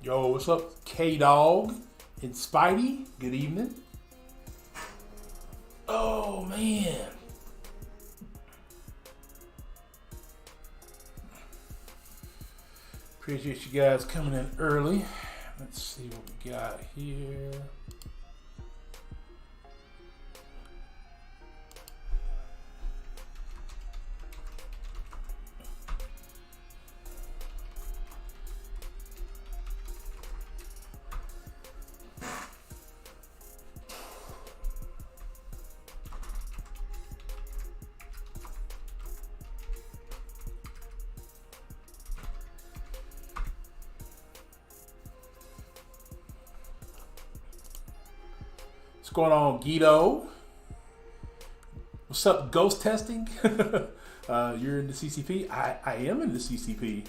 Yo, what's up, K-Dog and Spidey? Good evening. Oh, man. Appreciate you guys coming in early. Let's see what we got here. What's going on, Guido? What's up, ghost testing? You're in the CCP? I am in the CCP.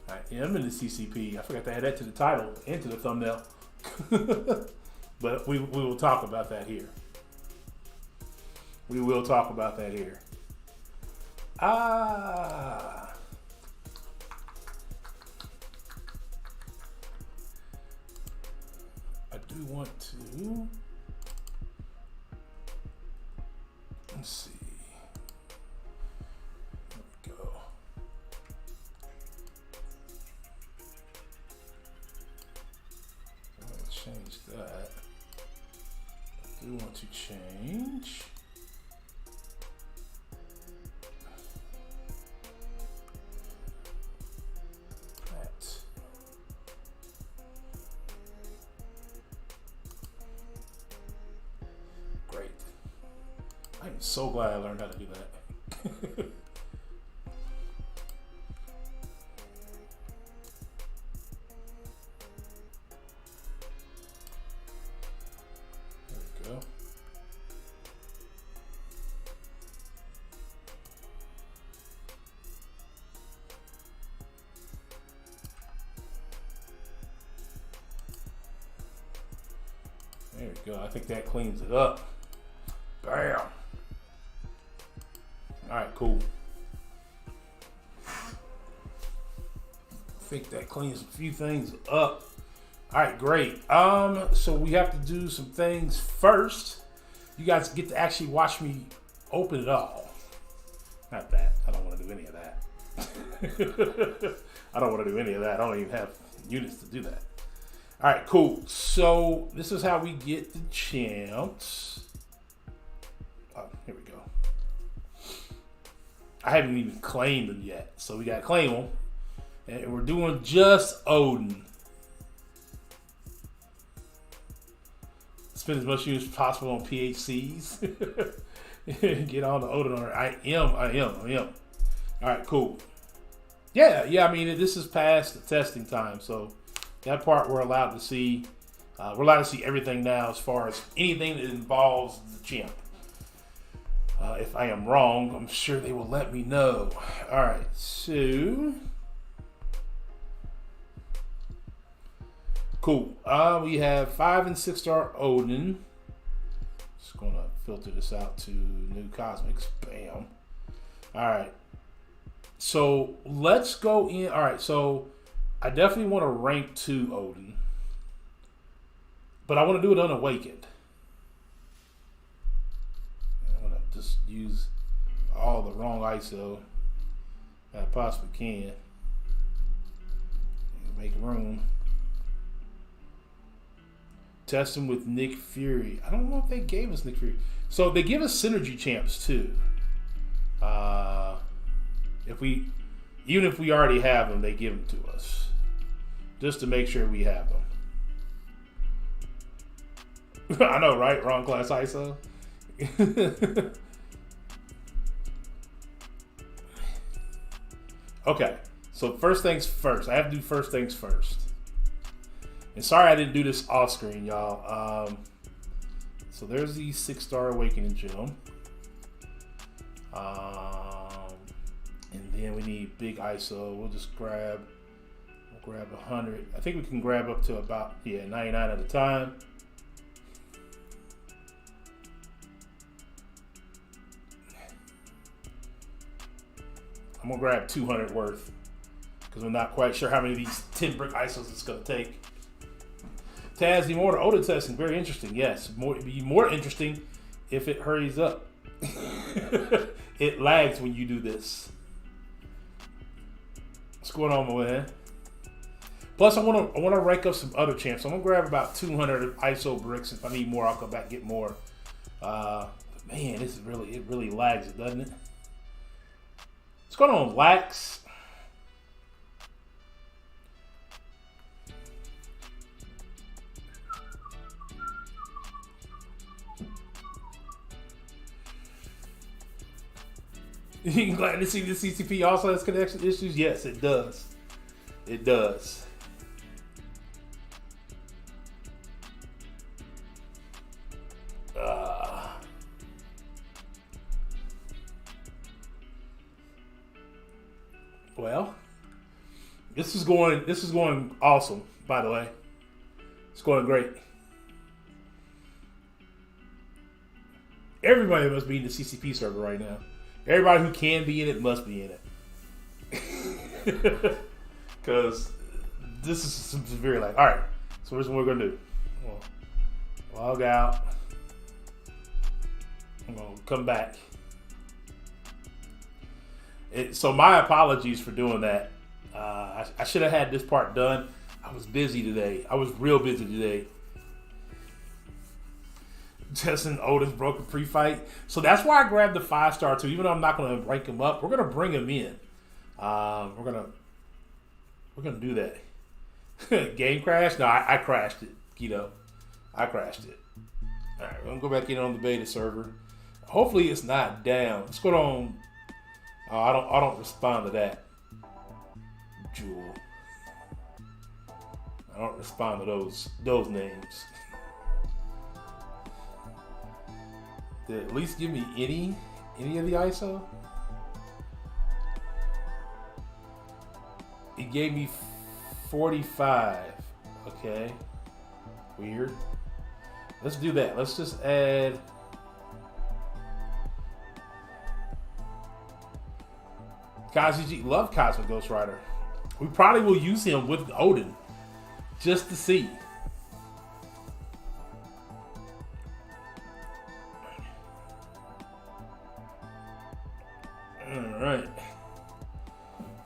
I am in the CCP. I forgot to add that to the title and to the thumbnail. But we will talk about that here. We will talk about that here. I do want to. Let's see. There we go. I'll change that. I do want to change. That. Great. I'm so glad I learned how to do that. There we go. There we go. I think that cleans it up. Bam. All right, cool. I think that cleans a few things up. All right, great. So we have to do some things first. You guys get to actually watch me open it all. Not that. I don't want to do any of that. I don't want to do any of that. I don't even have units to do that. All right, cool. So this is how we get the champs. Oh, here we go. I haven't even claimed them yet, so we got to claim them. And we're doing just Odin. Spend as much use as possible on PHCs. Get on the Odin. I am. All right, cool. Yeah. I mean, this is past the testing time, so that part we're allowed to see. We're allowed to see everything now as far as anything that involves the champ. If I am wrong, I'm sure they will let me know. All right, so cool. We have 5 and 6 star Odin. Just gonna filter this out to new cosmics. Bam. All right. So let's go in. All right. So I definitely want to rank 2 Odin, but I want to do it unawakened. Just use all the wrong ISO that I possibly can. Make room. Test them with Nick Fury. I don't know if they gave us Nick Fury. So they give us synergy champs too. Even if we already have them, they give them to us just to make sure we have them. I know, right? Wrong class ISO. Okay, so first things first. I have to do first things first. And sorry I didn't do this off screen, y'all. So there's the 6 star Awakening gem. And then we need big ISO. We'll grab 100. I think we can grab up to about 99 at a time. I'm gonna grab 200 worth because we're not quite sure how many of these 10 brick ISOs it's going to take. Taz, the more Odin testing, very interesting. Yes, it'd be more interesting if it hurries up. It lags when you do this. What's going on, man? Plus, I want to rank up some other champs. So I'm gonna grab about 200 ISO bricks. If I need more, I'll come back and get more. But man, it really lags it, doesn't it? What's going on, Lax? You glad to see the CCP also has connection issues? Yes, it does. It does. Well, this is going awesome, by the way. It's going great. Everybody must be in the CCP server right now. Everybody who can be in it must be in it. Because this is some severe lag. Alright, so here's what we're going to do. Log out. I'm going to come back. So my apologies for doing that. I should have had this part done. I was busy today. I was real busy today. Testing Odin's broken pre-fight. So that's why I grabbed the 5-star too. Even though I'm not going to rank him up, we're going to bring him in. We're gonna do that. Game crash? No, I crashed it, Guido. I crashed it. All right, we're gonna go back in on the beta server. Hopefully it's not down. Let's go on. I don't respond to that. Jewel. I don't respond to those names. Did it at least give me any of the ISO? It gave me 45. Okay. Weird. Let's do that. Let's just add. KZG, love Cosmic Ghost Rider. We probably will use him with Odin just to see. All right.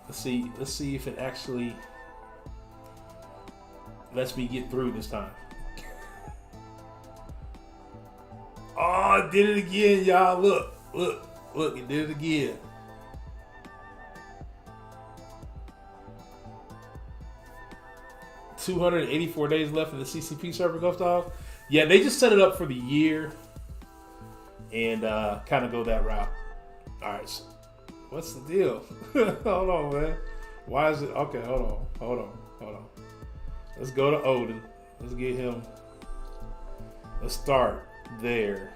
Let's see if it actually lets me get through this time. Oh, it did it again, y'all. Look, it did it again. $284 days left in the CCP server, Ghost Dog. Yeah, they just set it up for the year and kind of go that route. All right, so what's the deal? Hold on, man. Why is it? Okay, hold on. Let's go to Odin. Let's get him. Let's start there.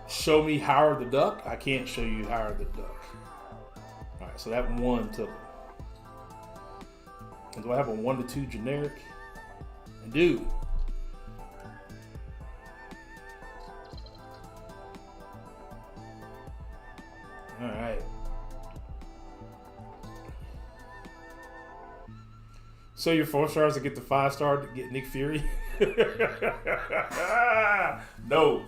Show me Howard the Duck. I can't show you Howard the Duck. All right, so that one took him. And do I have a 1 to 2 generic? I do. All right. So your 4 stars to get the 5-star to get Nick Fury? No.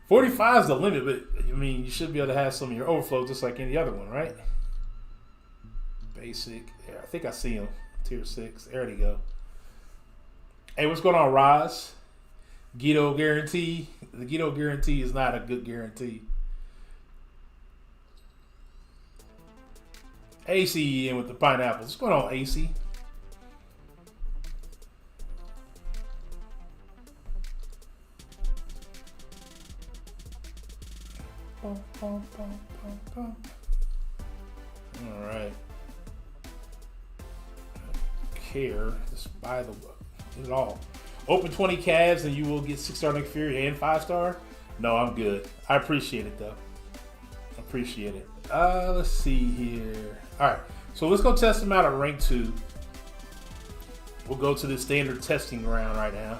45 is the limit, but I mean, you should be able to have some of your overflow just like any other one, right? Basic. Yeah, I think I see him. Tier 6. There we go. Hey, what's going on, Roz? Guido guarantee. The Guido guarantee is not a good guarantee. AC in with the pineapples. What's going on, AC? All right. Care. Just buy it all. Open 20 calves and you will get 6-star Nick Fury and 5-star. No, I'm good. I appreciate it though. Appreciate it. Let's see here. All right. So let's go test them out at rank 2. We'll go to the standard testing round right now.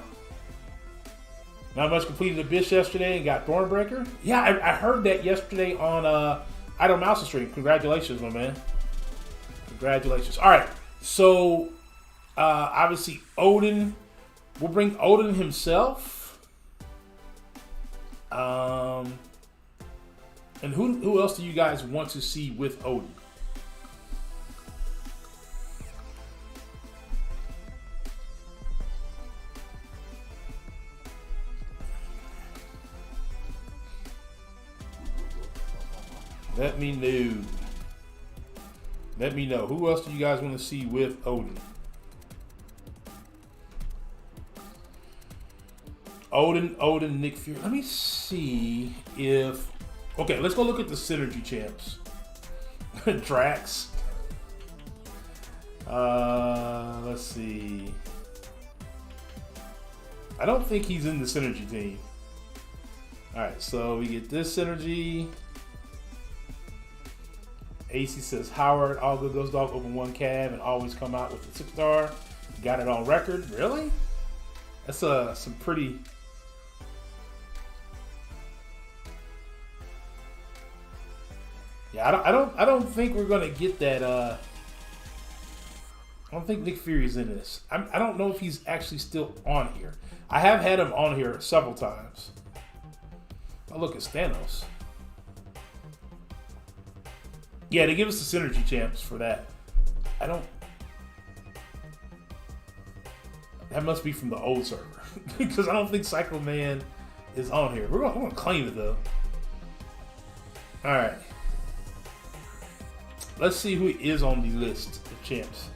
Not much completed Abyss yesterday and got Thornbreaker. Yeah, I heard that yesterday on Idle Mouse stream. Congratulations, my man. Congratulations. All right, so obviously Odin. We'll bring Odin himself. And who else do you guys want to see with Odin? Let me know. Let me know. Who else do you guys want to see with Odin? Odin, Nick Fury. Let me see if... Okay, let's go look at the Synergy champs. Drax. Let's see. I don't think he's in the Synergy team. Alright, so we get this Synergy. AC says Howard, all good goes dog, open one cab and always come out with the 6-star. Got it on record. Really? That's some pretty... Yeah, I don't think we're gonna get that. I don't think Nick Fury's in this. I don't know if he's actually still on here. I have had him on here several times. Oh, look at Thanos. Yeah, they give us the Synergy champs for that. That must be from the old server because I don't think Psycho Man is on here. We're gonna claim it though. All right. Let's see who is on the list of champs.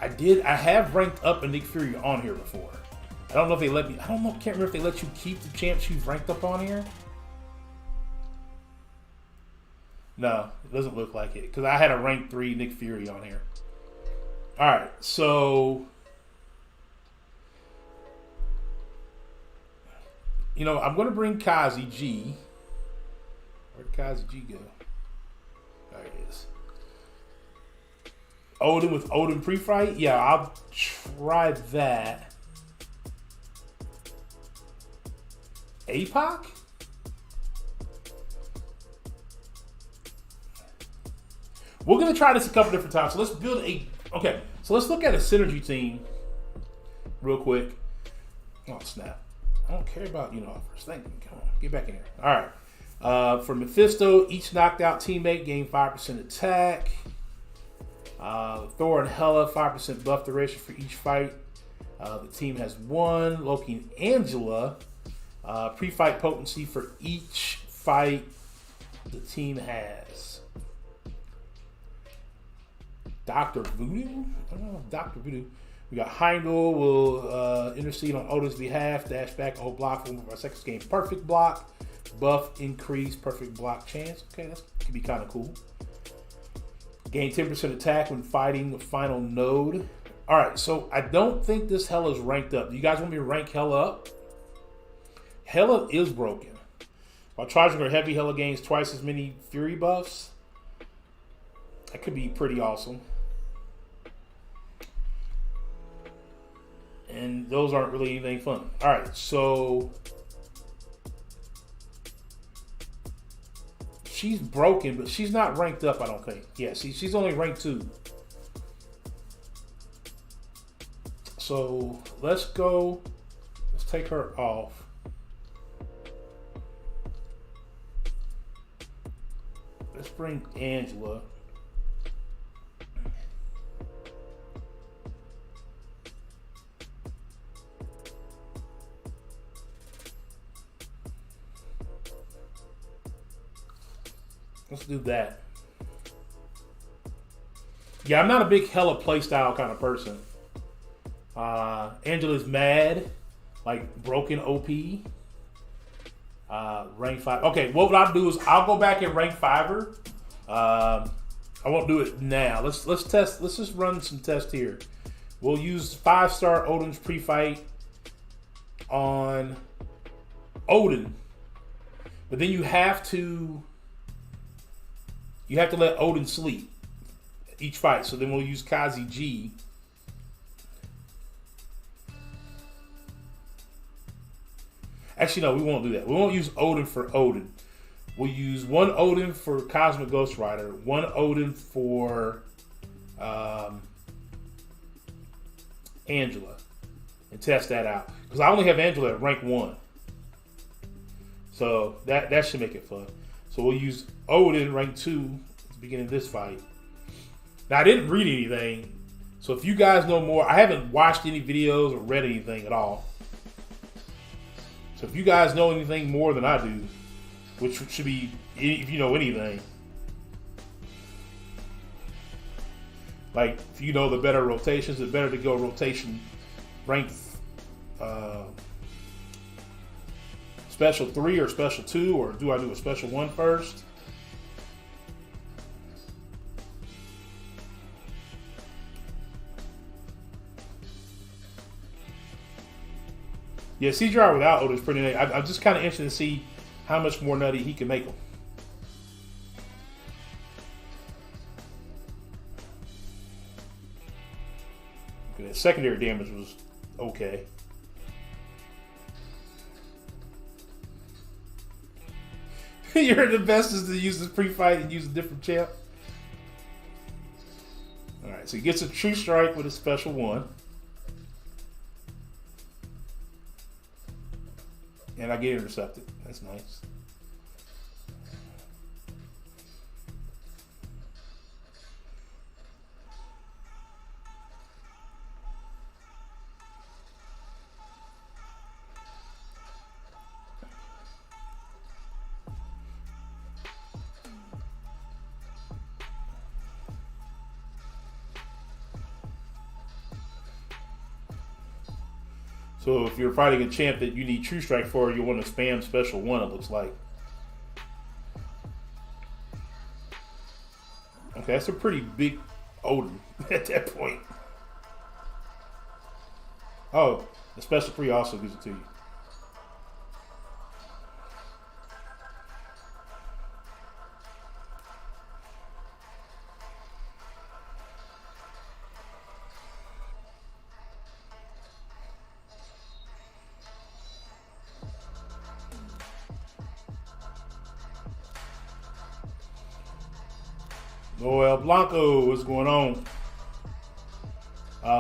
I have ranked up a Nick Fury on here before. I don't know if they let me. I don't know. Can't remember if they let you keep the champs you've ranked up on here. No, it doesn't look like it because I had a rank 3 Nick Fury on here. All right, so I'm going to bring Kazi G. Where'd Kazi G go? There it is. Odin with Odin pre-fight? Yeah, I'll try that. APOC? We're going to try this a couple different times. So let's build so let's look at a Synergy team real quick. Oh, snap. I don't care about offers. Thank you. Come on. Get back in here. All right. For Mephisto, each knocked out teammate gained 5% attack. Thor and Hela, 5% buff duration for each fight. The team has 1. Loki and Angela, pre-fight potency for each fight the team has. Dr. Voodoo? Dr. Voodoo. We got Heimdall will intercede on Odin's behalf, dash back a whole block for one of our seconds, game perfect block. Buff increase, perfect block chance. Okay, that could be kind of cool. Gain 10% attack when fighting the final node. Alright, so I don't think this Hela is ranked up. Do you guys want me to rank Hela up? Hela is broken. While charging her heavy, Hela gains twice as many Fury buffs. That could be pretty awesome. And those aren't really anything fun. Alright, so she's broken, but she's not ranked up, I don't think. Yeah, she's only ranked 2. So let's go. Let's take her off. Let's bring Angela. Let's do that. Yeah, I'm not a big Hela playstyle kind of person. Angela's mad, like broken OP. Rank 5. Okay, what I'll do is I'll go back and rank 5 her. I won't do it now. Let's test. Let's just run some tests here. We'll use 5-star Odin's pre-fight on Odin, but then you have to let Odin sleep each fight. So then we'll use Kazi G. Actually, no, we won't do that. We won't use Odin for Odin. We'll use one Odin for Cosmic Ghost Rider, one Odin for Angela, and test that out. Because I only have Angela at rank 1. So that should make it fun. So we'll use Odin rank 2 at the beginning of this fight. Now, I didn't read anything. So if you guys know more, I haven't watched any videos or read anything at all. So if you guys know anything more than I do, which should be, if you know anything, like if you know the better rotations, it's better to go rotation rank special 3 or special 2, or do I do a special 1 first? Yeah, CGR without Odin is pretty nice. I'm just kind of interested to see how much more nutty he can make them. Okay, that secondary damage was okay. You're the best is to use this pre-fight and use a different champ. Alright, so he gets a true strike with a special 1. And I get intercepted. That's nice. So if you're fighting a champ that you need True Strike for, you want to spam special 1, it looks like. Okay, that's a pretty big Odin at that point. Oh, the special 3 also gives it to you. Noel Blanco, what's going on?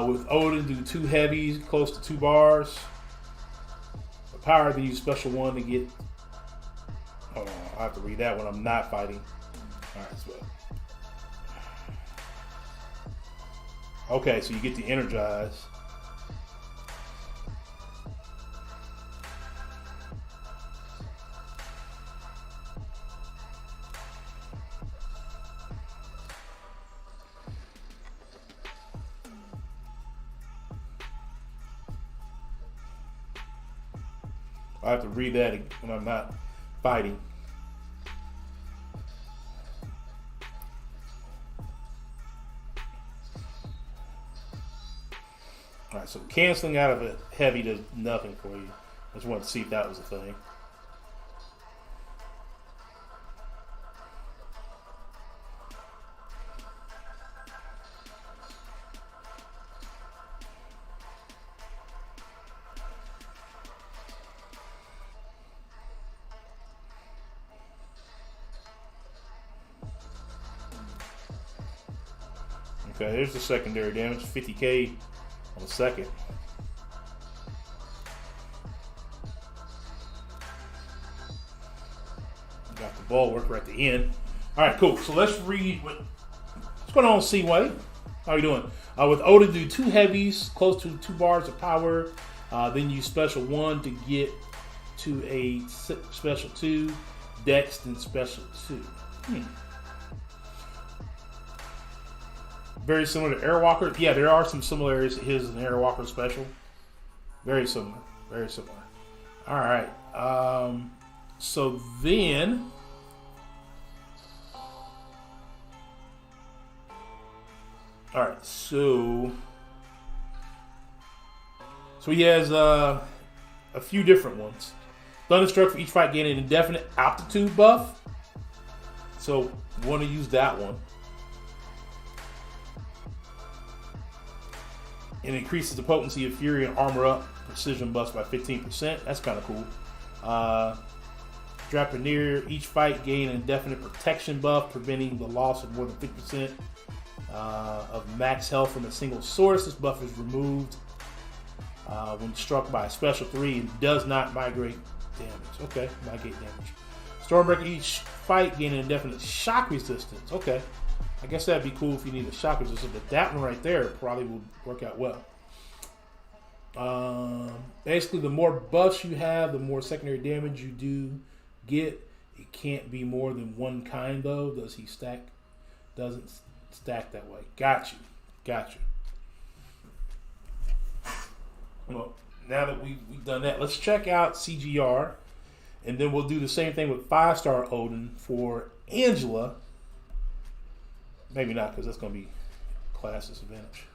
With Odin, do 2 heavies, close to 2 bars. The power, then use special 1 to get. Hold on, I have to read that when I'm not fighting. Alright, so. Okay, so you get the energize. I have to read that when I'm not fighting. All right, so canceling out of a heavy does nothing for you. I just wanted to see if that was a thing. Okay, here's the secondary damage, 50k on the second. Got the bulwark right at the end. All right, cool. So let's read what's going on, C-Way. How are you doing? With Odin, do 2 heavies, close to 2 bars of power. Then use special 1 to get to a special 2. Dex, and special 2. Very similar to Airwalker. Yeah, there are some similarities to his and Airwalker special. Very similar. Very similar. All right. So then, all right. So he has a few different ones. Thunderstruck for each fight, gain an indefinite altitude buff. So want to use that one. It increases the potency of Fury and Armor Up precision buffs by 15%. That's kind of cool. Uh, Drapineer, each fight gain an indefinite protection buff, preventing the loss of more than 50% of max health from a single source. This buff is removed when struck by a special 3 and does not migrate damage. Okay, migrate damage. Stormbreaker, each fight gain an indefinite shock resistance. Okay, I guess that'd be cool if you need a shock resistance, but that one right there probably would work out well. Basically, the more buffs you have, the more secondary damage you do get. It can't be more than one kind, though. Does he stack? Doesn't stack that way. Got you. Well, now that we've done that, let's check out CGR, and then we'll do the same thing with 5-star Odin for Angela. Maybe not, because that's going to be class disadvantage.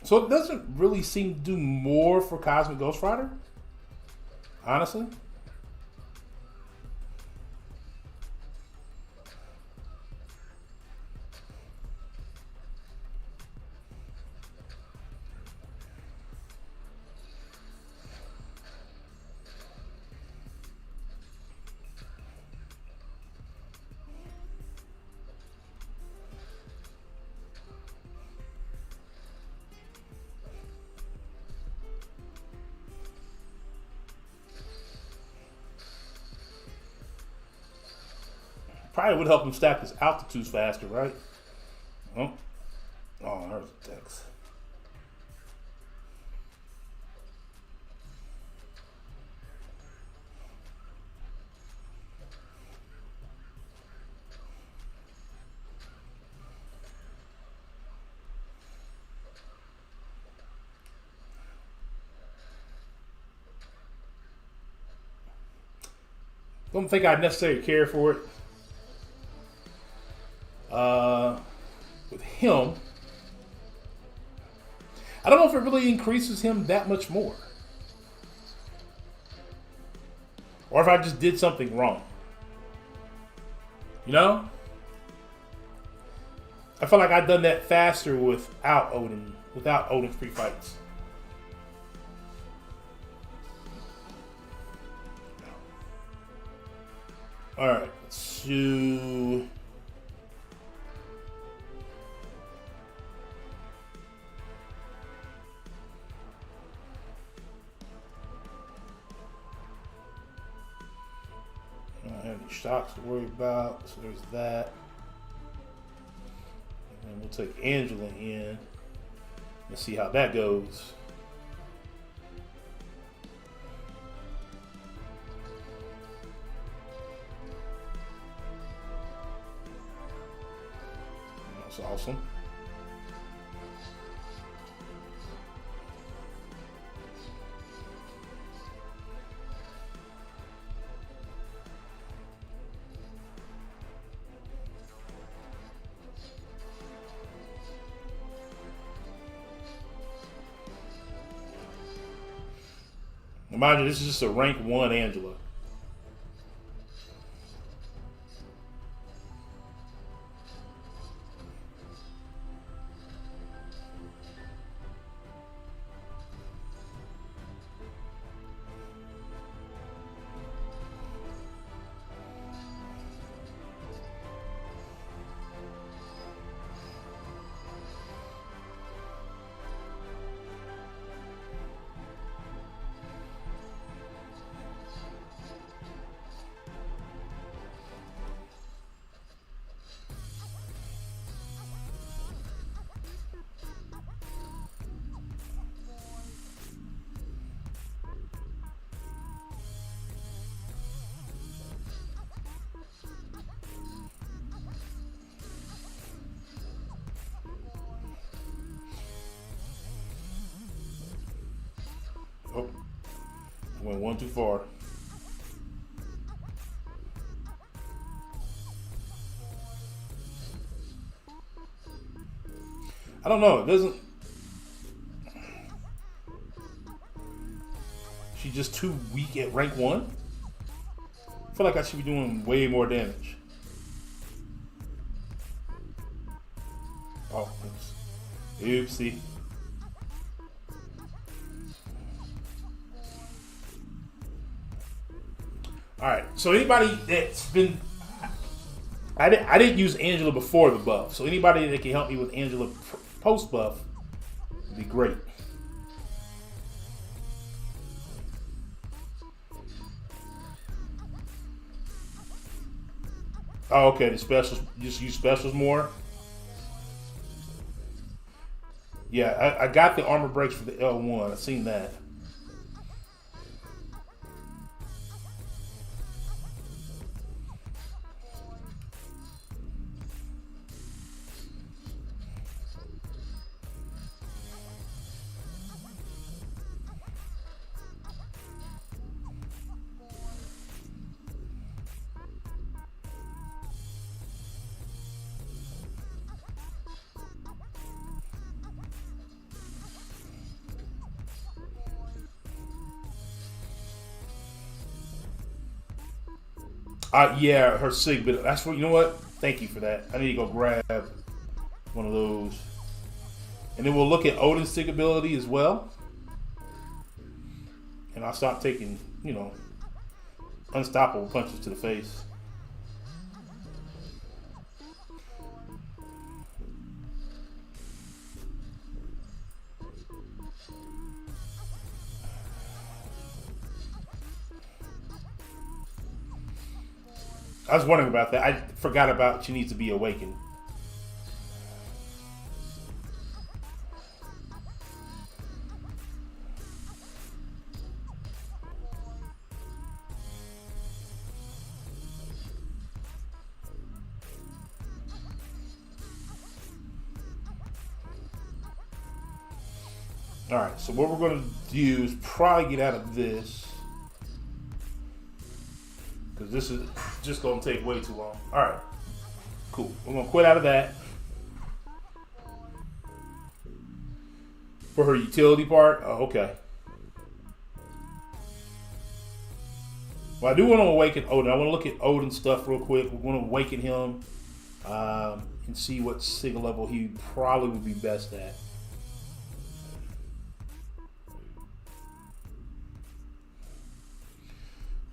So it doesn't really seem to do more for Cosmic Ghost Rider, honestly. Probably would help him stack his altitudes faster, right? Oh, there's the text. Don't think I'd necessarily care for it. With him, I don't know if it really increases him that much more, or if I just did something wrong. You know, I felt like I'd done that faster without Odin's pre-fights. All right, let's do. Shocks to worry about, so there's that. And we'll take Angela in and see how that goes. That's awesome. Mind you, this is just a rank 1 Angela. Went one too far. I don't know. It doesn't. She's just too weak at rank 1. I feel like I should be doing way more damage. Oh, oops. Oopsie. Alright, so anybody that's been... I didn't use Angela before the buff, so anybody that can help me with Angela post-buff would be great. Oh, okay, the specials, just use specials more. Yeah, I got the armor breaks for the L1. I've seen that. Yeah, her sig, but that's what, you know what? Thank you for that. I need to go grab one of those. And then we'll look at Odin's sig ability as well. And I'll stop taking, you know, unstoppable punches to the face. I was wondering about that. I forgot about she needs to be awakened. All right, so what we're going to do is probably get out of this, because this is just going to take way too long. All right, cool. We're going to quit out of that. For her utility part? Oh, okay. Well, I do want to awaken Odin. I want to look at Odin's stuff real quick. We want to awaken him and see what sig level he probably would be best at.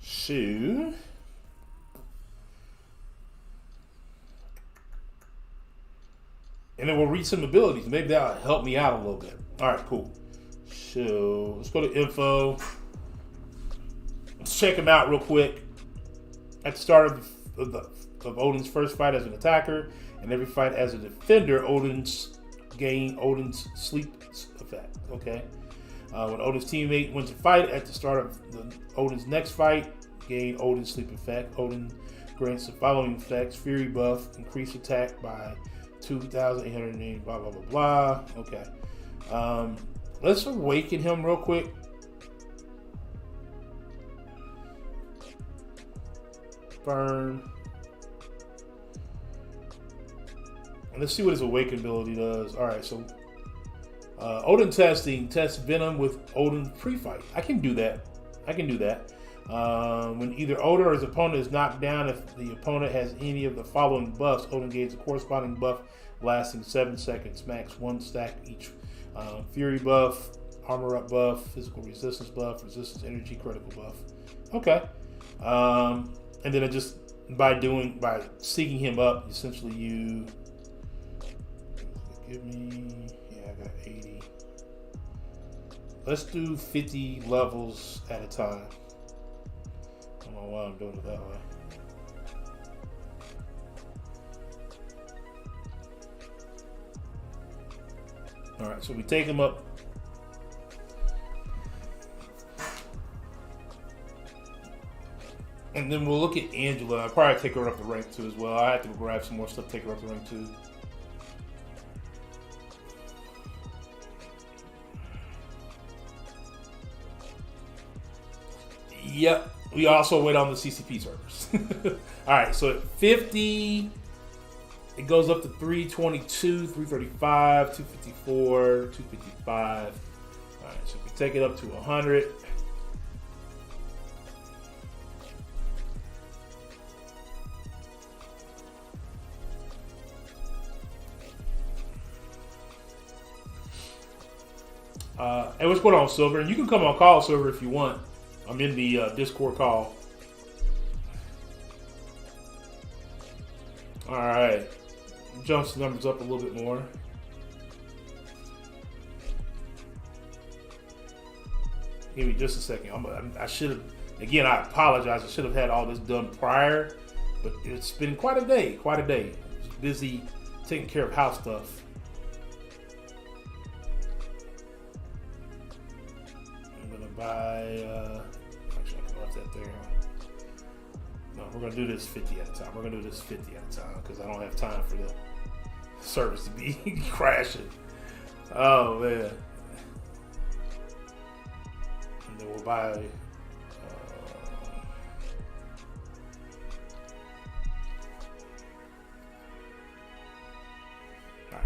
So, and then we'll read some abilities. Maybe that'll help me out a little bit. All right, cool. So let's go to info. Let's check him out real quick. At the start of Odin's first fight as an attacker, and every fight as a defender, Odin's sleep effect. Okay. When Odin's teammate wins a fight at the start of Odin's next fight, gain Odin's sleep effect. Odin grants the following effects: Fury buff, increased attack by 2,880, blah, blah, blah, blah. Okay. Let's awaken him real quick. Burn. And let's see what his awaken ability does. Alright, so Odin testing. Test Venom with Odin pre-fight. I can do that. When either Odin or his opponent is knocked down, if the opponent has any of the following buffs, Odin gains a corresponding buff lasting 7 seconds, max 1 stack each. Fury buff, armor up buff, physical resistance buff, resistance energy, critical buff. Okay. And then by seeking him up, essentially you give me, yeah, I got 80. Let's do 50 levels at a time. I don't know why I'm doing it that way. All right, so we take him up. And then we'll look at Angela. I'll probably take her up to rank 2 as well. I have to grab some more stuff, take her up to rank 2. Yep. We also wait on the CCP servers. All right. So at 50, it goes up to 322, 335, 254, 255. All right. So if we take it up to 100. Hey, what's going on, Silver? And you can come on call, Silver, if you want. I'm in the Discord call. All right. Jumps the numbers up a little bit more. Give me just a second. I should have, again, I apologize. I should have had all this done prior, but it's been quite a day. Quite a day. Just busy taking care of house stuff. By actually I can left that there. No, we're gonna do this 50 at a time. We're gonna do this 50 at a time because I don't have time for the service to be crashing. Oh man. And then we'll buy alright,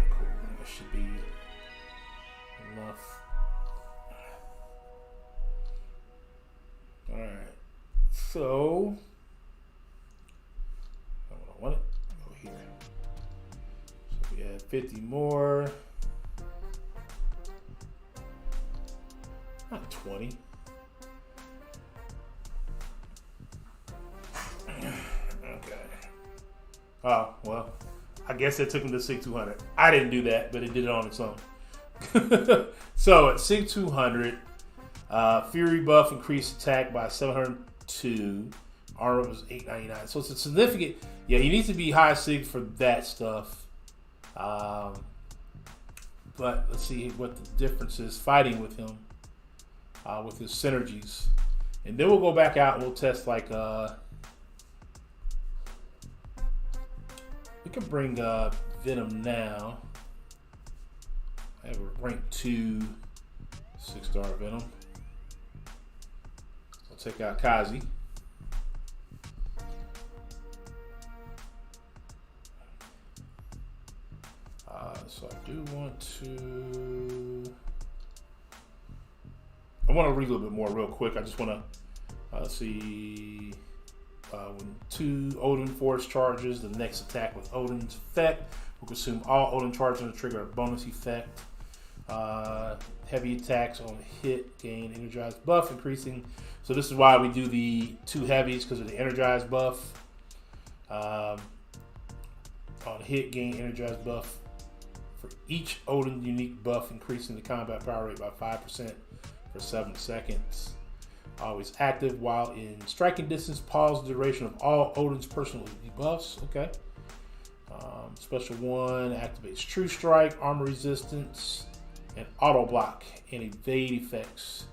cool. That should be enough. All right, so I don't want it. Go here. So we add 50 more. Not 20. Okay. Oh well, I guess it took him to 6200. I didn't do that, but it did it on its own. So at 6200. Fury buff increased attack by 702. Armor was 899. So it's a significant. Yeah, he needs to be high sig for that stuff. But let's see what the difference is fighting with him with his synergies. And then we'll go back out and we'll test like we can bring Venom now. I have a rank 2 6-star Venom. Take out Kazi. So I do want to. I want to read a little bit more real quick. I just want to see when 2 Odin force charges, the next attack with Odin's effect will consume all Odin charges and trigger a bonus effect. Heavy attacks on hit gain energized buff increasing. So this is why we do the 2 heavies because of the energized buff. On hit gain energized buff for each Odin unique buff, increasing the combat power rate by 5% for 7 seconds. Always active while in striking distance. Pause the duration of all Odin's personal buffs. Okay. Special 1 activates True Strike, armor resistance, and auto block and evade effects.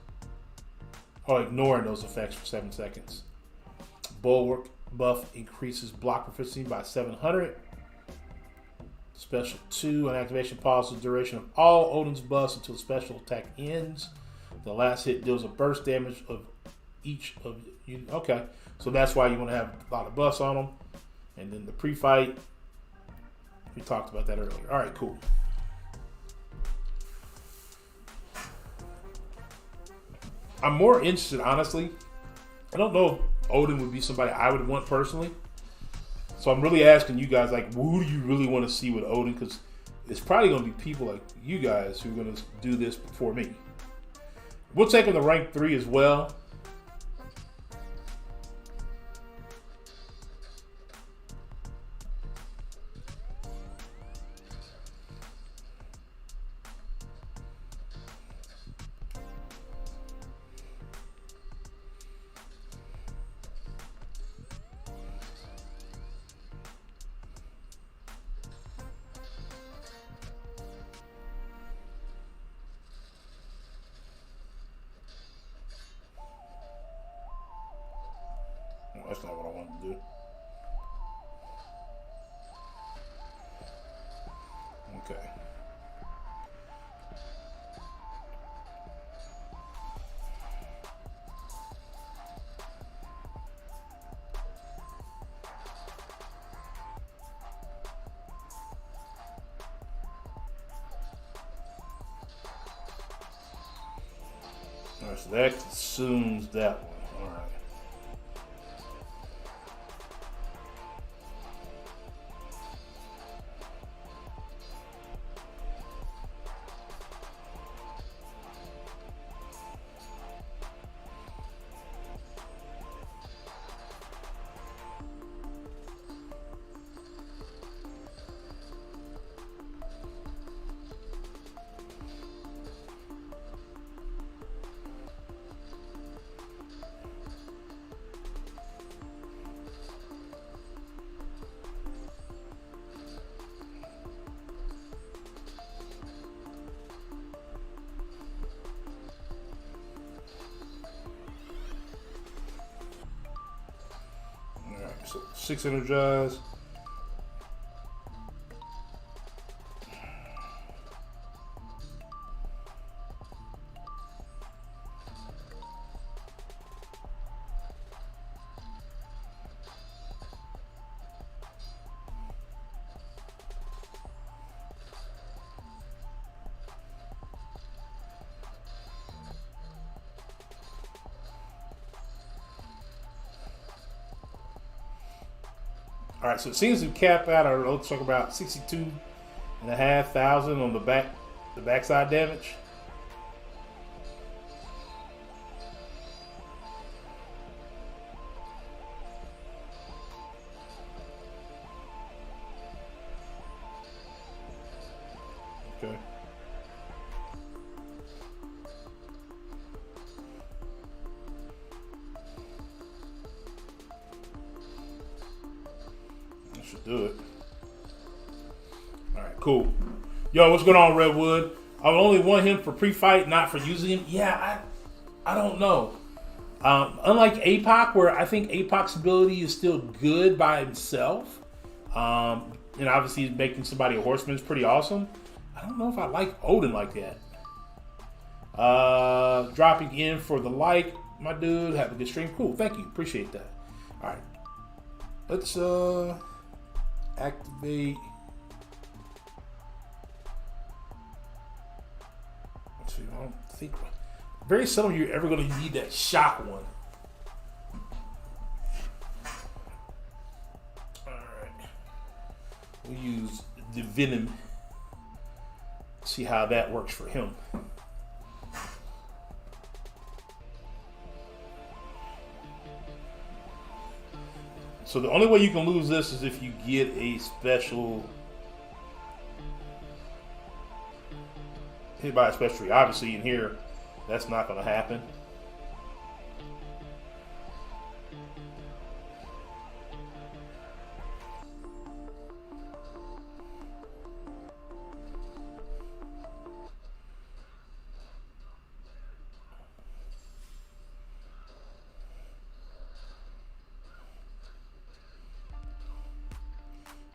Or ignoring those effects for 7 seconds. Bulwark buff increases block proficiency by 700. Special 2, an activation pauses the duration of all Odin's buffs until special attack ends. The last hit deals a burst damage of each of you. Okay, so that's why you want to have a lot of buffs on them. And then the pre-fight, we talked about that earlier. All right, cool. I'm more interested, honestly. I don't know if Odin would be somebody I would want personally. So I'm really asking you guys, like, who do you really want to see with Odin? Because it's probably going to be people like you guys who are going to do this before me. We'll take him to rank 3 as well. That's not what I want to do. Okay. Alright, so that consumes that one. Alright. So 6 energized. All right, so it seems to cap out, or let's talk about 62,500 on the backside damage. Okay. Should do it. All right, cool. Yo, what's going on, Redwood? I would only want him for pre-fight, not for using him. Yeah, I don't know. Unlike APOC, where I think APOC's ability is still good by himself, and obviously making somebody a horseman is pretty awesome. I don't know if I like Odin like that. Dropping in for the like, my dude. Have a good stream. Cool, thank you. Appreciate that. All right, let's activate. Let's see, I don't think very seldom you're ever going to need that shock one. All right, we'll use the venom. See how that works for him. So the only way you can lose this is if you get a special hit by a special tree. Obviously in here, that's not going to happen.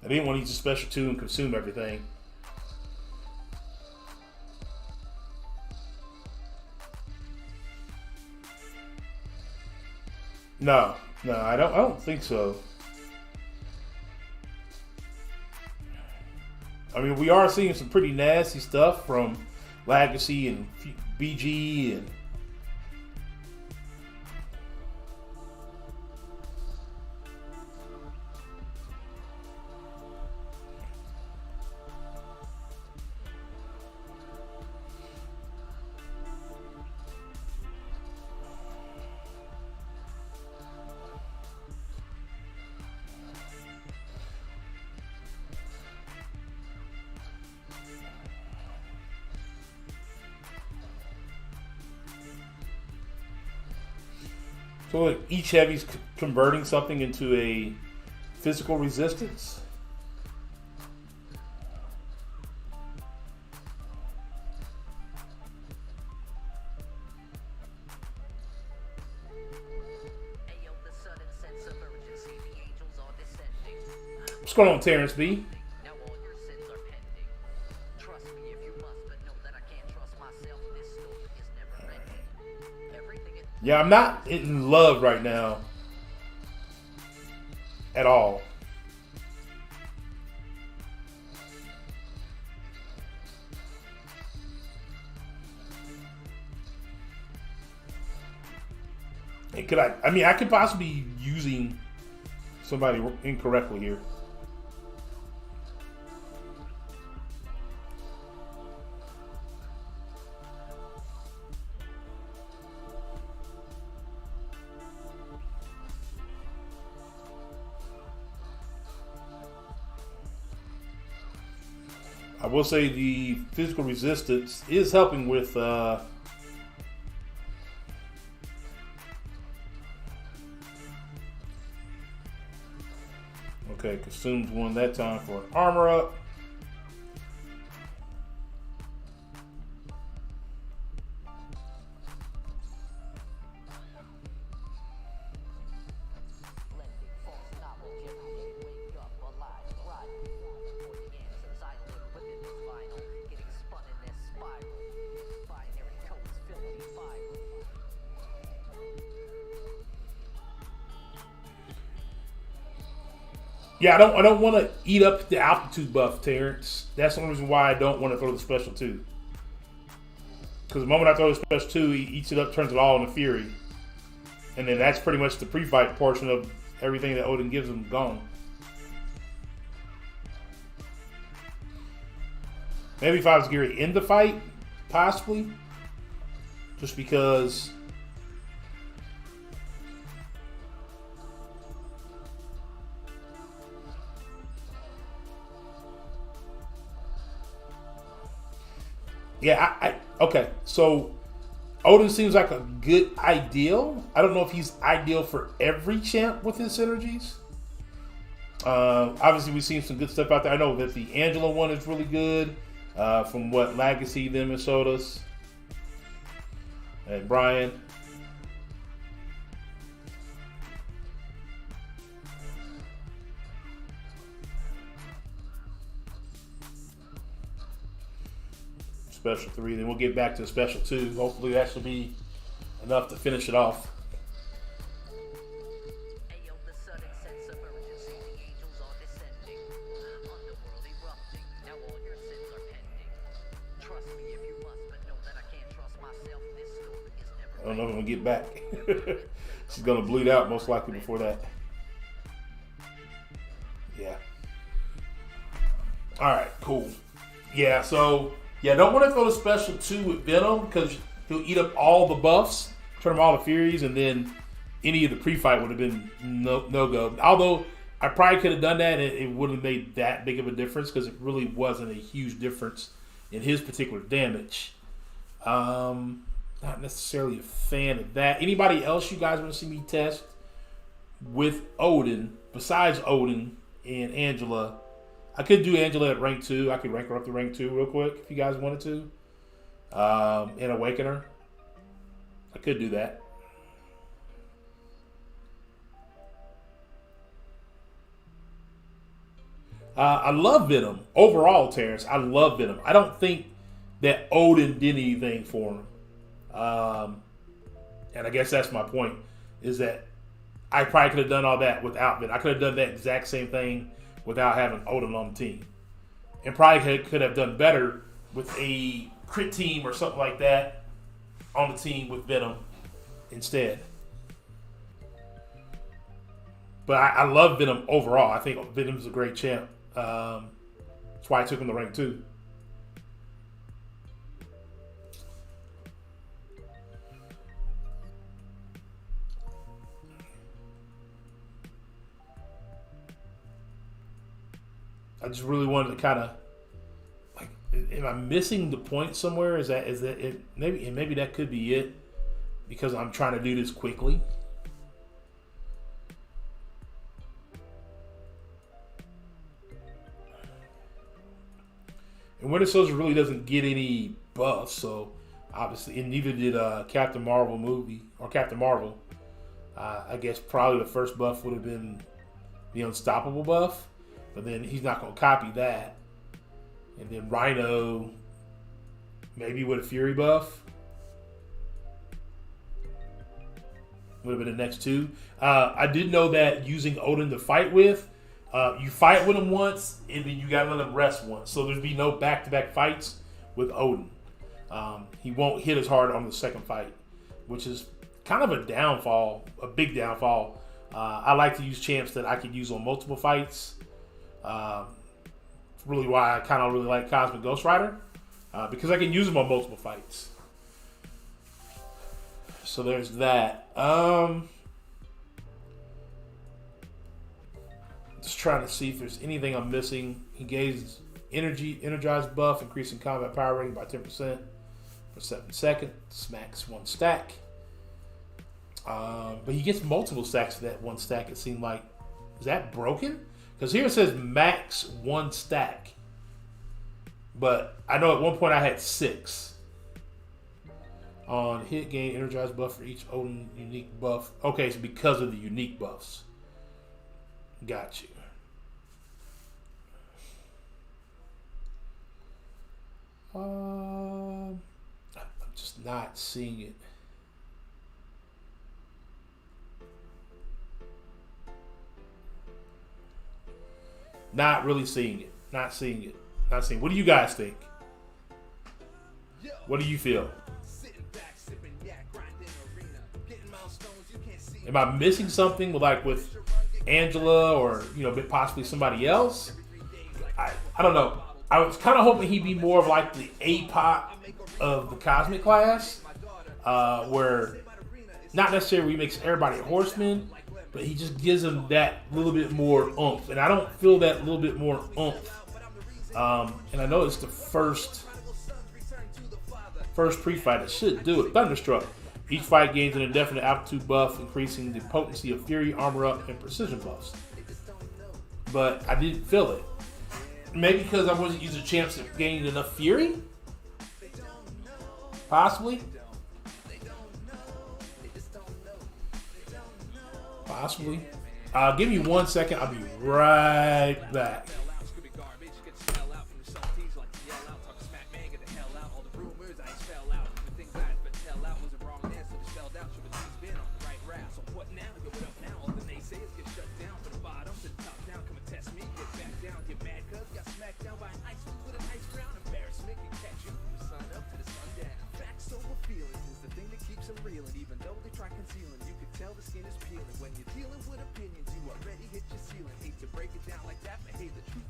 I didn't want to use a special 2 and consume everything. No, I don't think so. I mean, we are seeing some pretty nasty stuff from Legacy and BG and so like each heavy's converting something into a physical resistance. What's going on, Terrence B? Yeah, I'm not in love right now at all. could I? I mean, I could possibly be using somebody incorrectly here. I will say the physical resistance is helping with okay, consumes one that time for an armor up. Yeah, I don't want to eat up the altitude buff, Terrence. That's the only reason why I don't want to throw the special 2. Because the moment I throw the special 2, he eats it up, turns it all into Fury. And then that's pretty much the pre-fight portion of everything that Odin gives him gone. Maybe if I was Gary in the fight, possibly. Just because... Yeah, okay. So Odin seems like a good ideal. I don't know if he's ideal for every champ with his synergies. Obviously, we've seen some good stuff out there. I know that the Angela one is really good. From what Legacy them and showed us. And Brian. Special 3, then we'll get back to the special 2. Hopefully that should be enough to finish it off. I don't know if I'm gonna get back. She's gonna bleed out most likely before that. Yeah. Alright, cool. Yeah, so yeah, don't want to throw the special 2 with Venom because he'll eat up all the buffs, turn them all to Furies, and then any of the pre-fight would have been no-go. Although I probably could have done that, and it wouldn't have made that big of a difference because it really wasn't a huge difference in his particular damage. Not necessarily a fan of that. Anybody else you guys want to see me test with Odin, besides Odin and Angela? I could do Angela at rank 2. I could rank her up to rank 2 real quick if you guys wanted to. And awaken her. I could do that. I love Venom. Overall, Terrence, I love Venom. I don't think that Odin did anything for him. And I guess that's my point, is that I probably could have done all that without Venom. I could have done that exact same thing without having Odin on the team. And probably could have done better with a crit team or something like that on the team with Venom instead. But I love Venom overall. I think Venom's a great champ. That's why I took him to rank 2. I just really wanted to kind of like, am I missing the point somewhere? Is that it? Maybe that could be it, because I'm trying to do this quickly. And Winter Soldier really doesn't get any buffs, so obviously, and neither did Captain Marvel movie or Captain Marvel. I guess probably the first buff would have been the Unstoppable buff. But then he's not going to copy that. And then Rhino, maybe with a Fury buff. Would have been the next 2. I did know that using Odin to fight with, you fight with him once, and then you got to let him rest once. So there'd be no back-to-back fights with Odin. He won't hit as hard on the second fight, which is kind of a downfall, a big downfall. I like to use champs that I can use on multiple fights. Really why I kind of really like Cosmic Ghost Rider, because I can use them on multiple fights. So there's that. Just trying to see if there's anything I'm missing. He gains energized buff, increasing combat power rating by 10% for 7 seconds. Smacks 1 stack. But he gets multiple stacks of that 1 stack, it seemed like. Is that broken? Because here it says max 1 stack. But I know at one point I had 6. On hit, gain energized buff for each Odin unique buff. Okay, so because of the unique buffs. Got you. I'm just not seeing it. Not really seeing it. Not seeing it. Not seeing it. What do you guys think? What do you feel? Am I missing something with Angela or possibly somebody else? I don't know. I was kind of hoping he'd be more of like the APOC of the Cosmic class, where not necessarily he makes everybody a horseman, but he just gives them that little bit more oomph, and I don't feel that little bit more oomph. And I know it's the first pre-fight. It should do it. Thunderstruck. Each fight gains an indefinite altitude buff, increasing the potency of Fury, Armor Up, and Precision buffs. But I didn't feel it. Maybe because I wasn't using champs that gained enough Fury? Possibly. Give me 1 second. I'll be right back. Even though they try concealing, you can tell the skin is peeling. When you're dealing with opinions, you already hit your ceiling. Hate to break it down like that, but hey, the truth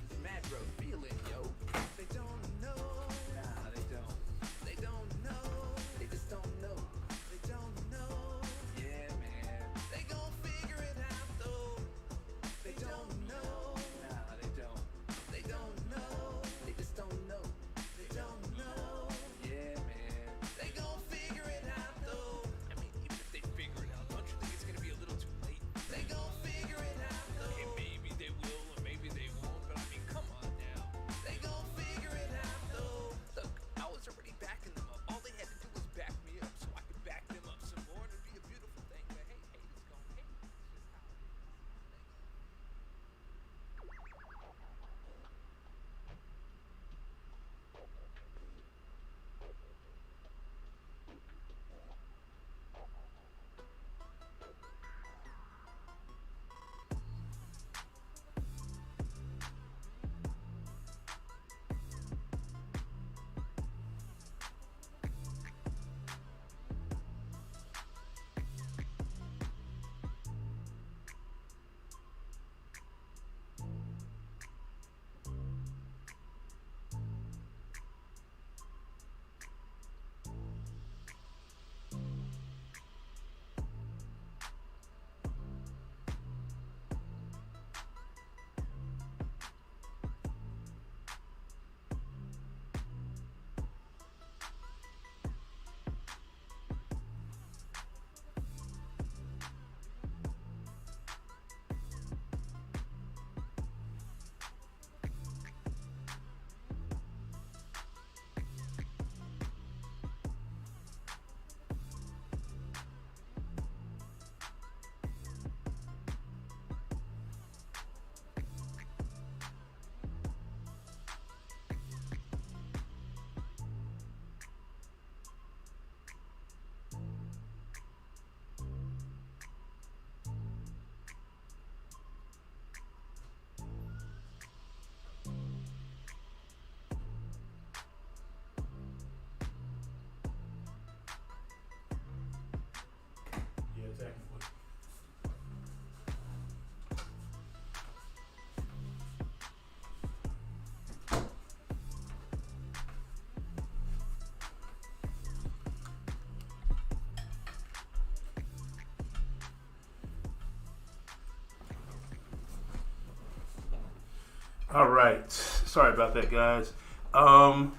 All right. Sorry about that, guys. I'm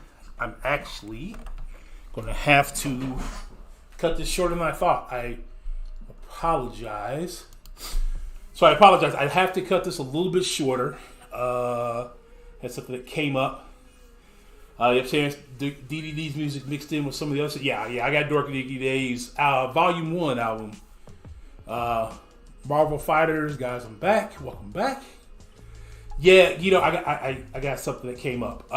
actually going to have to cut this shorter than I thought. I apologize. So I apologize. I have to cut this a little bit shorter. That's something that came up. You have Terrence DDD's music mixed in with some of the other. Yeah. I got Dorky Dicky Dave's Volume 1 album. Marvel Fighters, guys, I'm back. Welcome back. Yeah, I got something that came up.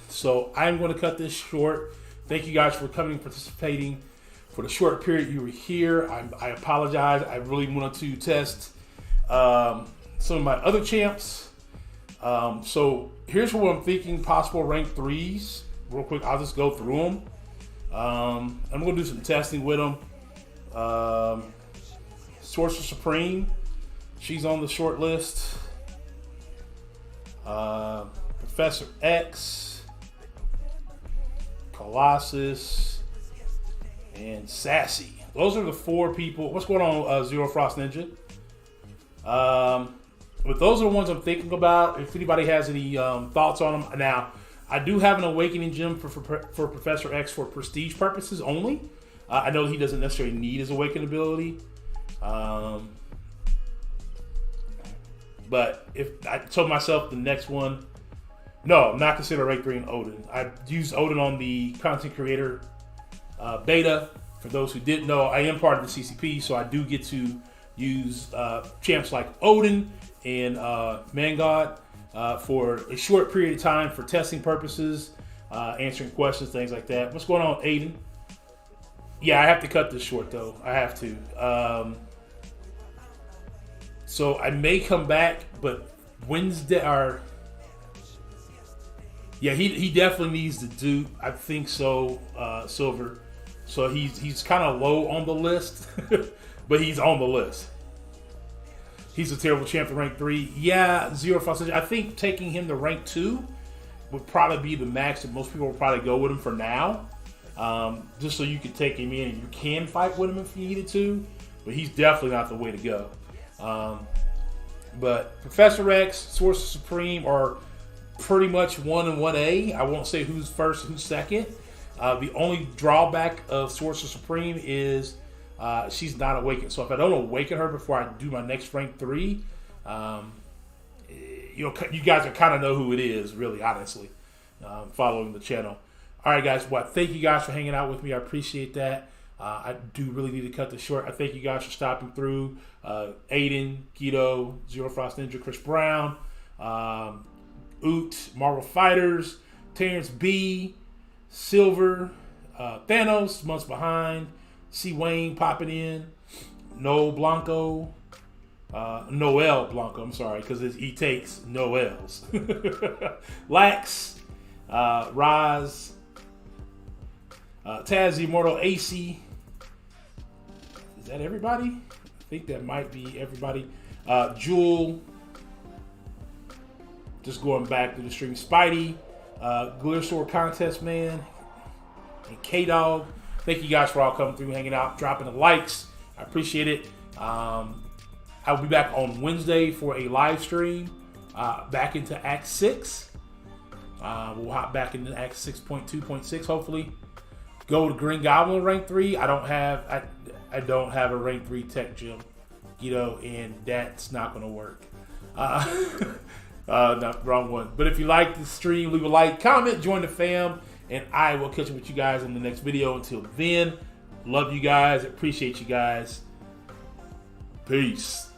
So I'm going to cut this short. Thank you guys for coming and participating. For the short period you were here, I apologize. I really wanted to test some of my other champs. So here's what I'm thinking: possible rank 3s. Real quick, I'll just go through them. I'm going to do some testing with them. Sorcerer Supreme, she's on the short list. Professor X, Colossus, and Sassy. Those are the 4 people. What's going on, Zero Frost Ninja? But those are the ones I'm thinking about. If anybody has any thoughts on them. Now, I do have an Awakening Gem for Professor X for prestige purposes only. I know he doesn't necessarily need his Awaken ability. But if I told myself the next one, no, I'm not considering rank 3 in Odin. I used Odin on the content creator beta. For those who didn't know, I am part of the CCP, so I do get to use champs like Odin and Mangod for a short period of time for testing purposes, answering questions, things like that. What's going on, Aiden? Yeah, I have to cut this short though. I have to. So I may come back, but Wednesday or yeah, he definitely needs to do. I think so, Silver. So he's kind of low on the list, but he's on the list. He's a terrible champ for rank 3. Yeah, Zero Frost. I think taking him to rank 2 would probably be the max that most people will probably go with him for now. Just so you can take him in and you can fight with him if you needed to. But he's definitely not the way to go. But Professor X, Sorcerer Supreme are pretty much 1 and 1A. I won't say who's first, who's second. The only drawback of Sorcerer Supreme is she's not awakened. So if I don't awaken her before I do my next rank 3, you guys will kind of know who it is, really, honestly, following the channel. All right, guys. Well, thank you guys for hanging out with me. I appreciate that. I do really need to cut this short. I thank you guys for stopping through. Aiden, Guido, Zero Frost Ninja, Chris Brown, Oot, Marvel Fighters, Terrence B, Silver, Thanos, months behind, C. Wayne popping in, Noel Blanco, Noel Blanco, I'm sorry, because he takes Noel's. Lax, Raz, Taz, Immortal, AC. Is that everybody? I think that might be everybody. Jewel. Just going back to the stream. Spidey. Glitter Contest Man. And K-Dog. Thank you guys for all coming through, hanging out, dropping the likes. I appreciate it. I'll be back on Wednesday for a live stream. Back into Act 6. We'll hop back into Act 6.2.6, hopefully. Go to Green Goblin rank 3. I don't have a rank 3 tech gym, and that's not going to work. Not wrong one. But if you like the stream, leave a like, comment, join the fam, and I will catch up with you guys in the next video. Until then, love you guys, appreciate you guys. Peace.